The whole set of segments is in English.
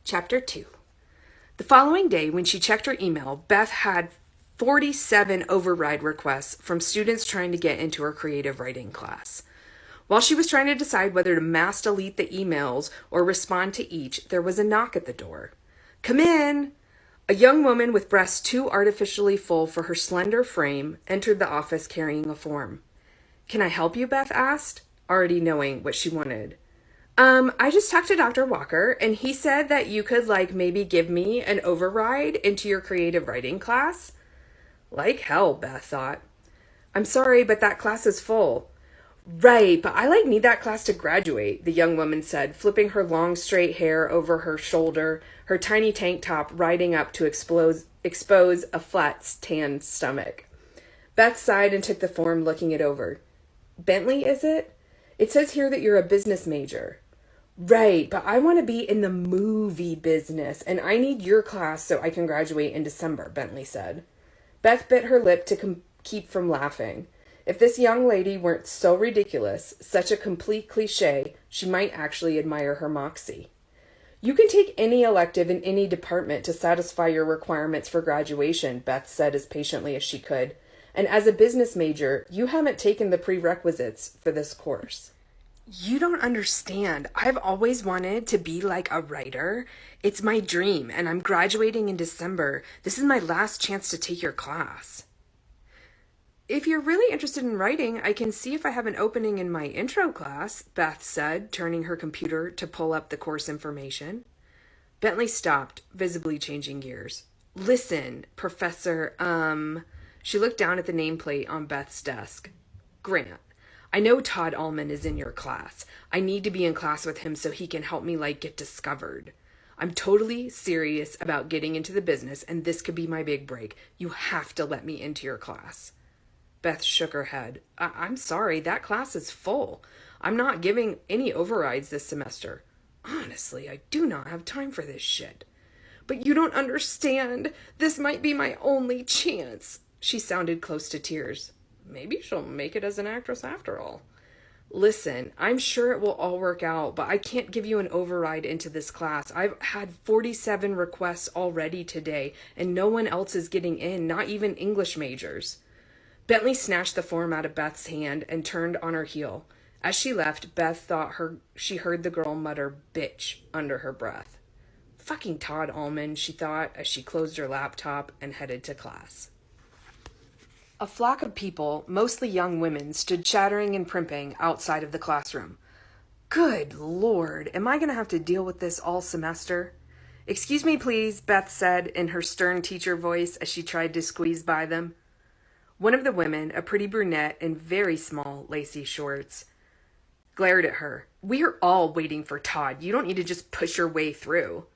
Chapter 2. The following day, when she checked her email, Beth had 47 override requests from students trying to get into her creative writing class. While she was trying to decide whether to mass delete the emails or respond to each, there was a knock at the door. "Come in!" A young woman with breasts too artificially full for her slender frame entered the office carrying a form. "Can I help you?" Beth asked, already knowing what she wanted. I just talked to Dr. Walker, and he said that you could, maybe give me an override into your creative writing class. Like hell, Beth thought. "I'm sorry, but that class is full." "Right, but I, need that class to graduate," the young woman said, flipping her long, straight hair over her shoulder, her tiny tank top riding up to expose a flat, tanned stomach. Beth sighed and took the form, looking it over. "Bentley, is it? It says here that you're a business major." "Right, but I want to be in the movie business, and I need your class so I can graduate in December," Bentley said. Beth bit her lip to keep from laughing. If this young lady weren't so ridiculous, such a complete cliche, she might actually admire her moxie. "You can take any elective in any department to satisfy your requirements for graduation," Beth said as patiently as she could. "And as a business major, you haven't taken the prerequisites for this course." "You don't understand. I've always wanted to be like a writer. It's my dream, and I'm graduating in December. This is my last chance to take your class." "If you're really interested in writing, I can see if I have an opening in my intro class," Beth said, turning her computer to pull up the course information. Bentley stopped, visibly changing gears. "Listen, Professor, She looked down at the nameplate on Beth's desk. "Grant. I know Todd Allman is in your class. I need to be in class with him so he can help me, get discovered. I'm totally serious about getting into the business, and this could be my big break. You have to let me into your class." Beth shook her head. I'm sorry, that class is full. I'm not giving any overrides this semester. Honestly, I do not have time for this shit." "But you don't understand. This might be my only chance." She sounded close to tears. "Maybe she'll make it as an actress after all." "Listen, I'm sure it will all work out, but I can't give you an override into this class. I've had 47 requests already today, and no one else is getting in, not even English majors." Bentley snatched the form out of Beth's hand and turned on her heel. As she left, Beth thought she heard the girl mutter "bitch" under her breath. Fucking Todd Allman, she thought as she closed her laptop and headed to class. A flock of people, mostly young women, stood chattering and primping outside of the classroom. "Good Lord, am I going to have to deal with this all semester?" "Excuse me, please," Beth said in her stern teacher voice as she tried to squeeze by them. One of the women, a pretty brunette in very small, lacy shorts, glared at her. "We're all waiting for Todd. You don't need to just push your way through."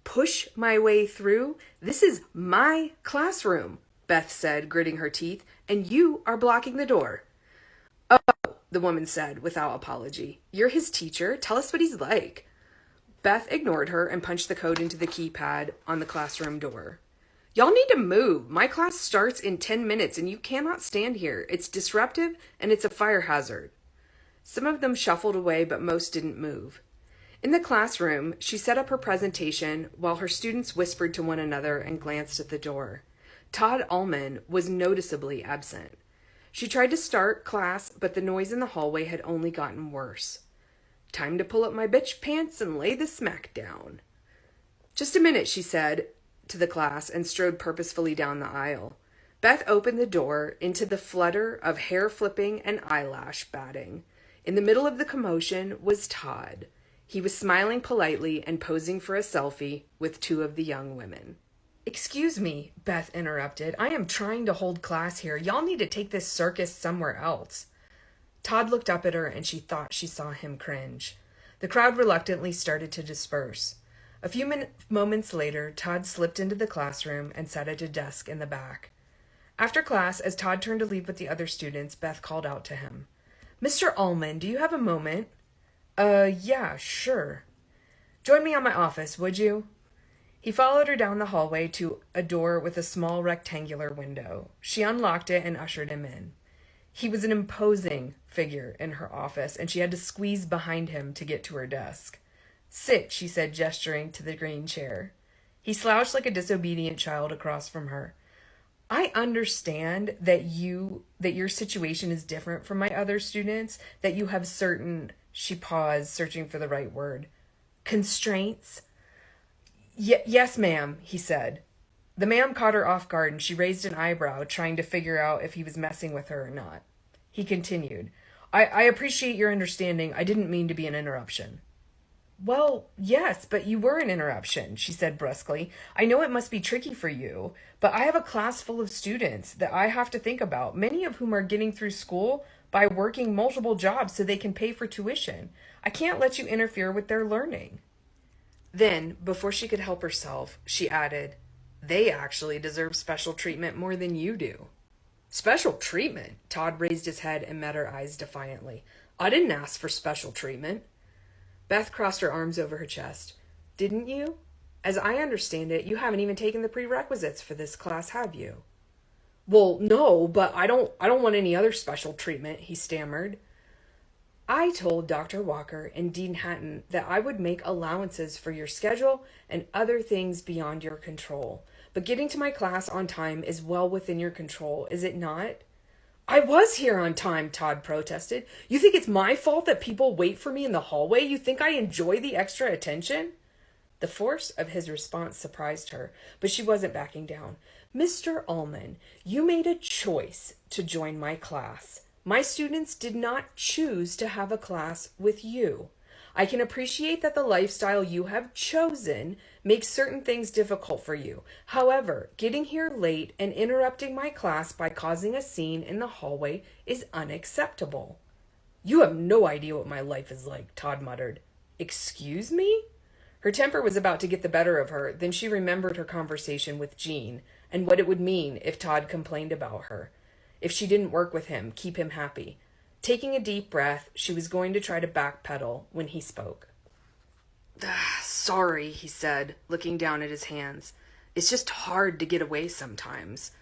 "Push my way through? This is my classroom," Beth said, gritting her teeth, "and you are blocking the door." "Oh," the woman said without apology. "You're his teacher. Tell us what he's like." Beth ignored her and punched the code into the keypad on the classroom door. "Y'all need to move. My class starts in 10 minutes and you cannot stand here. It's disruptive and it's a fire hazard." Some of them shuffled away, but most didn't move. In the classroom, she set up her presentation while her students whispered to one another and glanced at the door. Todd Allman was noticeably absent. She tried to start class, but the noise in the hallway had only gotten worse. "Time to pull up my bitch pants and lay the smack down." "Just a minute," she said to the class and strode purposefully down the aisle. Beth opened the door into the flutter of hair flipping and eyelash batting. In the middle of the commotion was Todd. He was smiling politely and posing for a selfie with two of the young women. "Excuse me," Beth interrupted. "I am trying to hold class here. Y'all need to take this circus somewhere else." Todd looked up at her and she thought she saw him cringe. The crowd reluctantly started to disperse. A few moments later, Todd slipped into the classroom and sat at a desk in the back. After class, as Todd turned to leave with the other students, Beth called out to him. "Mr. Allman, do you have a moment?" Yeah, sure." "Join me on my office, would you?" He followed her down the hallway to a door with a small rectangular window. She unlocked it and ushered him in. He was an imposing figure in her office, and she had to squeeze behind him to get to her desk. Sit, she said, gesturing to the green chair. He slouched like a disobedient child across from her. I understand that your situation is different from my other students, that you have certain, she paused, searching for the right word, constraints. Yes, ma'am, he said. The ma'am caught her off guard and she raised an eyebrow, trying to figure out if he was messing with her or not. He continued, I appreciate your understanding. I didn't mean to be an interruption. Well, yes, but you were an interruption, she said brusquely. I know it must be tricky for you, but I have a class full of students that I have to think about, many of whom are getting through school by working multiple jobs so they can pay for tuition. I can't let you interfere with their learning. Then, before she could help herself, she added, they actually deserve special treatment more than you do. Special treatment? Todd raised his head and met her eyes defiantly. I didn't ask for special treatment. Beth crossed her arms over her chest. Didn't you? As I understand it, you haven't even taken the prerequisites for this class, have you? Well, no, but I don't want any other special treatment, he stammered. I told Dr. Walker and Dean Hatton that I would make allowances for your schedule and other things beyond your control. But getting to my class on time is well within your control, is it not? I was here on time, Todd protested. You think it's my fault that people wait for me in the hallway? You think I enjoy the extra attention? The force of his response surprised her, but she wasn't backing down. Mr. Allman, you made a choice to join my class. My students did not choose to have a class with you. I can appreciate that the lifestyle you have chosen makes certain things difficult for you. However, getting here late and interrupting my class by causing a scene in the hallway is unacceptable. You have no idea what my life is like, Todd muttered. Excuse me? Her temper was about to get the better of her, then she remembered her conversation with Jean and what it would mean if Todd complained about her. If she didn't work with him, keep him happy. Taking a deep breath, she was going to try to backpedal when he spoke. Sorry, he said, looking down at his hands. It's just hard to get away sometimes.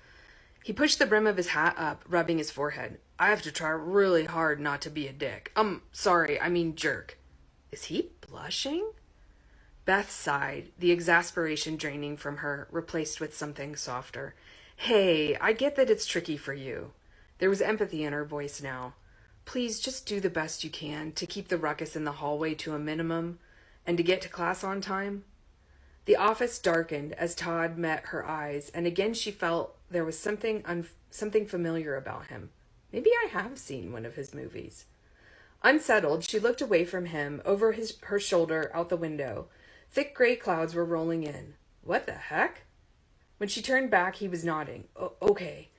He pushed the brim of his hat up, rubbing his forehead. I have to try really hard not to be a dick. Sorry, I mean jerk. Is he blushing? Beth sighed, the exasperation draining from her, replaced with something softer. Hey, I get that it's tricky for you. There was empathy in her voice now. Please just do the best you can to keep the ruckus in the hallway to a minimum and to get to class on time. The office darkened as Todd met her eyes, and again she felt there was something familiar about him. Maybe I have seen one of his movies. Unsettled, she looked away from him, over her shoulder, out the window. Thick gray clouds were rolling in. What the heck? When she turned back, he was nodding. Okay.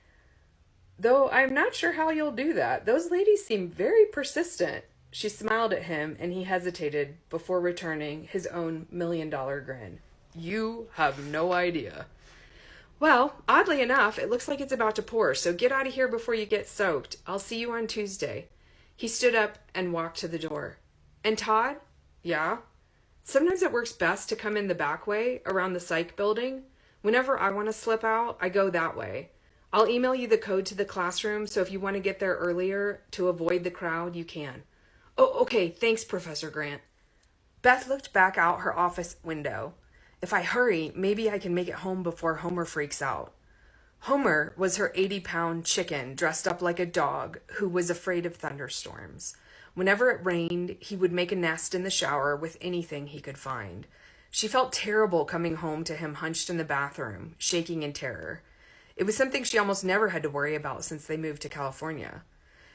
Though I'm not sure how you'll do that. Those ladies seem very persistent. She smiled at him, and he hesitated before returning his own $1,000,000 grin. You have no idea. Well, oddly enough, it looks like it's about to pour, so get out of here before you get soaked. I'll see you on Tuesday. He stood up and walked to the door. And Todd? Yeah? Sometimes it works best to come in the back way, around the psych building. Whenever I want to slip out, I go that way. I'll email you the code to the classroom, so if you want to get there earlier to avoid the crowd, you can. Oh, okay, thanks, Professor Grant. Beth looked back out her office window. If I hurry, maybe I can make it home before Homer freaks out. Homer was her 80-pound chicken dressed up like a dog who was afraid of thunderstorms. Whenever it rained, he would make a nest in the shower with anything he could find. She felt terrible coming home to him hunched in the bathroom, shaking in terror. It was something she almost never had to worry about since they moved to California.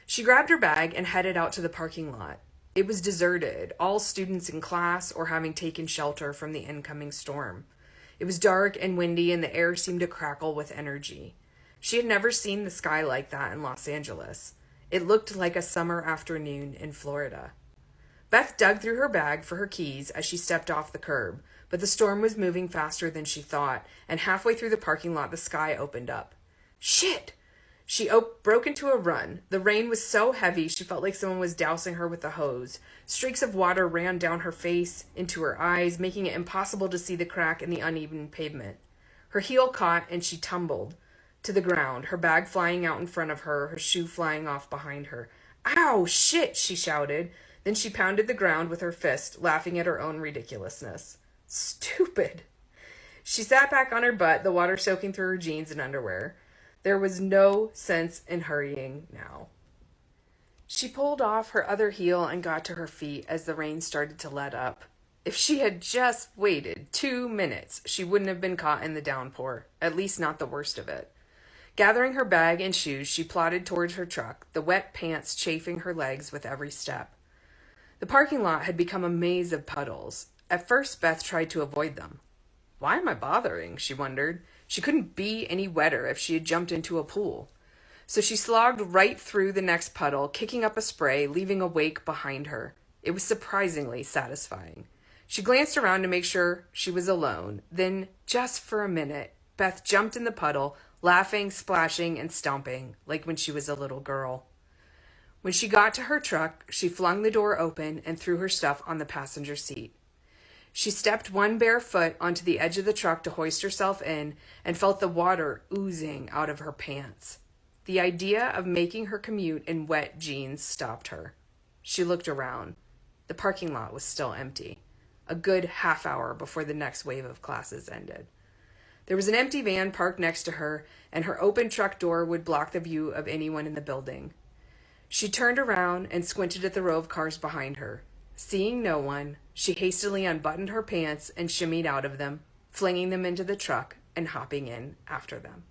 She grabbed her bag and headed out to the parking lot. It was deserted, all students in class or having taken shelter from the incoming storm. It was dark and windy, and the air seemed to crackle with energy. She had never seen the sky like that in Los Angeles. It looked like a summer afternoon in Florida. Beth dug through her bag for her keys as she stepped off the curb, but the storm was moving faster than she thought, and halfway through the parking lot, the sky opened up. Shit! She broke into a run. The rain was so heavy she felt like someone was dousing her with a hose. Streaks of water ran down her face, into her eyes, making it impossible to see the crack in the uneven pavement. Her heel caught and she tumbled to the ground, her bag flying out in front of her, her shoe flying off behind her. Ow! Shit! She shouted. Then she pounded the ground with her fist, laughing at her own ridiculousness. Stupid. She sat back on her butt, the water soaking through her jeans and underwear. There was no sense in hurrying now. She pulled off her other heel and got to her feet as the rain started to let up. If she had just waited 2 minutes, she wouldn't have been caught in the downpour, at least not the worst of it. Gathering her bag and shoes, she plodded towards her truck, the wet pants chafing her legs with every step. The parking lot had become a maze of puddles. At first, Beth tried to avoid them. Why am I bothering? She wondered. She couldn't be any wetter if she had jumped into a pool. So she slogged right through the next puddle, kicking up a spray, leaving a wake behind her. It was surprisingly satisfying. She glanced around to make sure she was alone. Then, just for a minute, Beth jumped in the puddle, laughing, splashing, and stomping, like when she was a little girl. When she got to her truck, she flung the door open and threw her stuff on the passenger seat. She stepped one bare foot onto the edge of the truck to hoist herself in and felt the water oozing out of her pants. The idea of making her commute in wet jeans stopped her. She looked around. The parking lot was still empty, a good half hour before the next wave of classes ended. There was an empty van parked next to her, and her open truck door would block the view of anyone in the building. She turned around and squinted at the row of cars behind her. Seeing no one, she hastily unbuttoned her pants and shimmied out of them, flinging them into the truck and hopping in after them.